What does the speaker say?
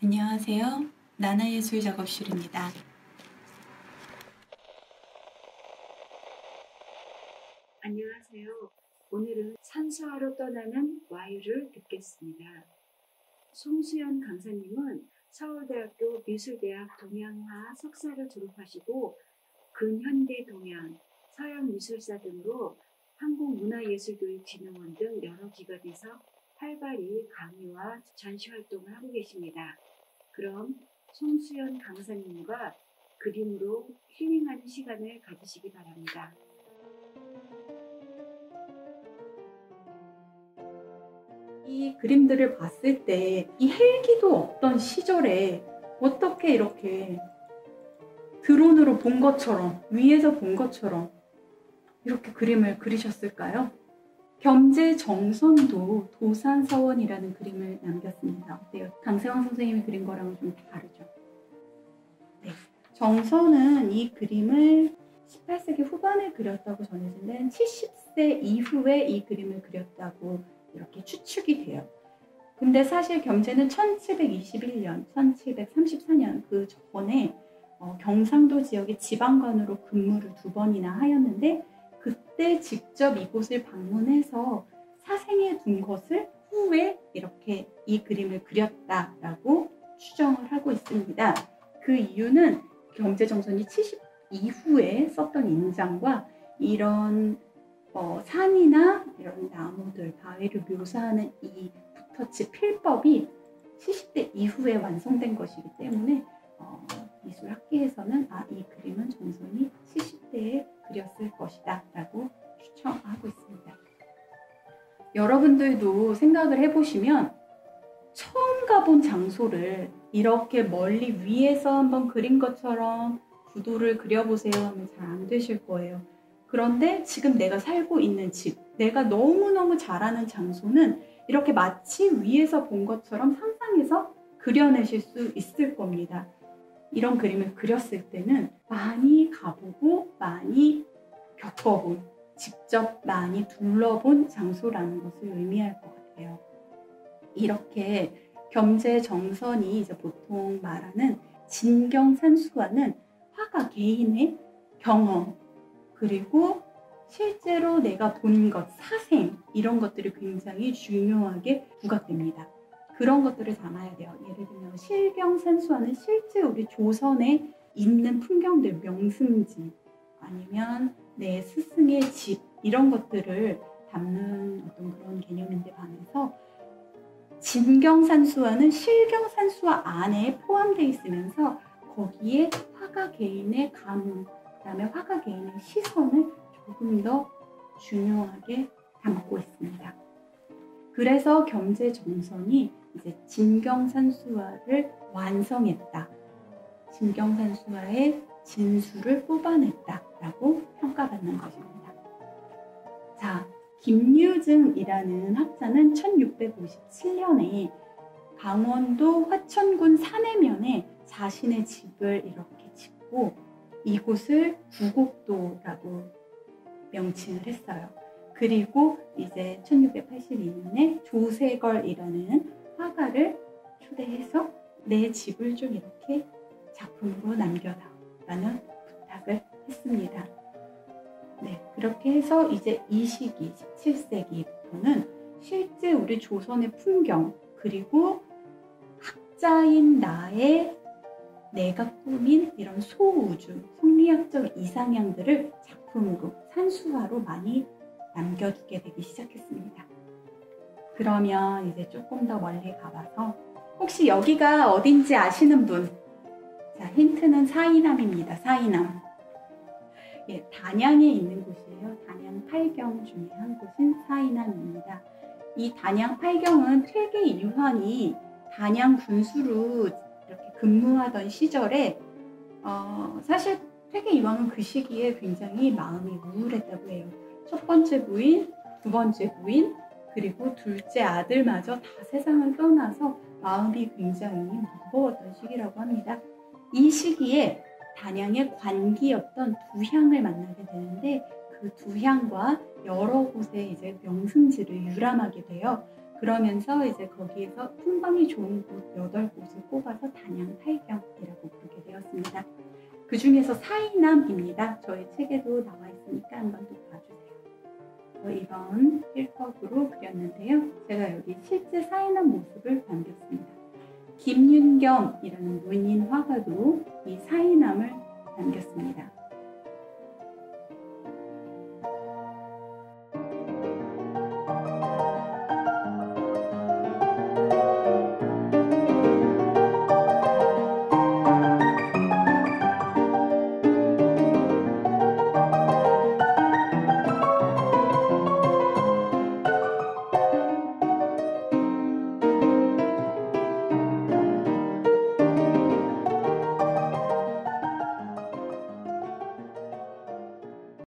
안녕하세요. 나나예술작업실입니다. 안녕하세요. 오늘은 산수화로 떠나는 와유를 듣겠습니다. 송수연 강사님은 서울대학교 미술대학 동양화 석사를 졸업하시고 근현대 동양, 서양미술사 등으로 한국문화예술교육진흥원 등 여러 기관에서 활발히 강의와 전시활동을 하고 계십니다. 그럼 송수연 강사님과 그림으로 힐링하는 시간을 가지시기 바랍니다. 이 그림들을 봤을 때 이 헬기도 없던 시절에 어떻게 이렇게 드론으로 본 것처럼, 위에서 본 것처럼 이렇게 그림을 그리셨을까요? 겸재정선도 도산서원이라는 그림을 남겼습니다. 어때요? 강세왕 선생님이 그린 거랑은 좀 다르죠? 네. 정선은 이 그림을 18세기 후반에 그렸다고 전해진데 70세 이후에 이 그림을 그렸다고 이렇게 추측이 돼요. 근데 사실 겸재는 1721년, 1734년 그 전에 경상도 지역의 지방관으로 근무를 2번이나 하였는데 그때 직접 이곳을 방문해서 사생해 둔 것을 후에 이렇게 이 그림을 그렸다라고 추정을 하고 있습니다. 그 이유는 겸재정선이 70 이후에 썼던 인장과 이런 산이나 이런 나무들, 바위를 묘사하는 이 붓터치 필법이 70대 이후에 완성된 것이기 때문에 미술학계에서는 이 그림은 정선이 70대에 그렸을 것이다 라고 추정하고 있습니다. 여러분들도 생각을 해보시면 처음 가본 장소를 이렇게 멀리 위에서 한번 그린 것처럼 구도를 그려보세요 하면 잘 안 되실 거예요. 그런데 지금 내가 살고 있는 집, 내가 너무너무 잘 아는 장소는 이렇게 마치 위에서 본 것처럼 상상해서 그려내실 수 있을 겁니다. 이런 그림을 그렸을 때는 많이 가보고 많이 겪어본, 직접 많이 둘러본 장소라는 것을 의미할 것 같아요. 이렇게 겸재정선이 이제 보통 말하는 진경산수화는 화가 개인의 경험, 그리고 실제로 내가 본 것, 사생 이런 것들이 굉장히 중요하게 부각됩니다. 그런 것들을 담아야 돼요. 예를 들면 실경산수화는 실제 우리 조선에 있는 풍경들, 명승지 아니면 내 스승의 집 이런 것들을 담는 어떤 그런 개념인데 반해서 진경산수화는 실경산수화 안에 포함되어 있으면서 거기에 화가 개인의 가문, 그 다음에 화가 개인의 시선을 조금 더 중요하게 담고 있습니다. 그래서 겸재정선이 이제 진경산수화를 완성했다. 진경산수화의 진수를 뽑아냈다라고 평가받는 것입니다. 자, 김유증이라는 학자는 1657년에 강원도 화천군 산해면에 자신의 집을 이렇게 짓고 이곳을 구곡도라고 명칭을 했어요. 그리고 이제 1682년에 조세걸이라는 화가를 초대해서 내 집을 좀 이렇게 작품으로 남겨다라는 부탁을 했습니다. 네, 그렇게 해서 이제 이 시기 17세기부터는 실제 우리 조선의 풍경 그리고 학자인 내가 꾸민 이런 소우주, 성리학적 이상향들을 작품으로, 산수화로 많이 남겨두게 되기 시작했습니다. 그러면 이제 조금 더 멀리 가봐서 혹시 여기가 어딘지 아시는 분? 자, 힌트는 사이남입니다. 사이남. 예, 단양에 있는 곳이에요. 단양 팔경 중에 한 곳인 사이남입니다. 이 단양 팔경은 퇴계 이황이 단양 군수로 이렇게 근무하던 시절에 사실 퇴계 이황은 그 시기에 굉장히 마음이 우울했다고 해요. 첫 번째 부인, 두 번째 부인, 그리고 둘째 아들마저 다 세상을 떠나서 마음이 굉장히 무거웠던 시기라고 합니다. 이 시기에 단양의 관기였던 두향을 만나게 되는데 그 두향과 여러 곳의 이제 명승지를 유람하게 돼요. 그러면서 이제 거기에서 풍광이 좋은 곳 8곳을 꼽아서 단양탈경이라고 부르게 되었습니다. 그 중에서 사이남입니다. 저희 책에도 나와 있으니까 한번 또 봐주세요. 이런 필터로 그렸는데요. 제가 여기 실제 사이남 모습을 남겼습니다. 김윤겸이라는 문인 화가도 이 사이남을 남겼습니다.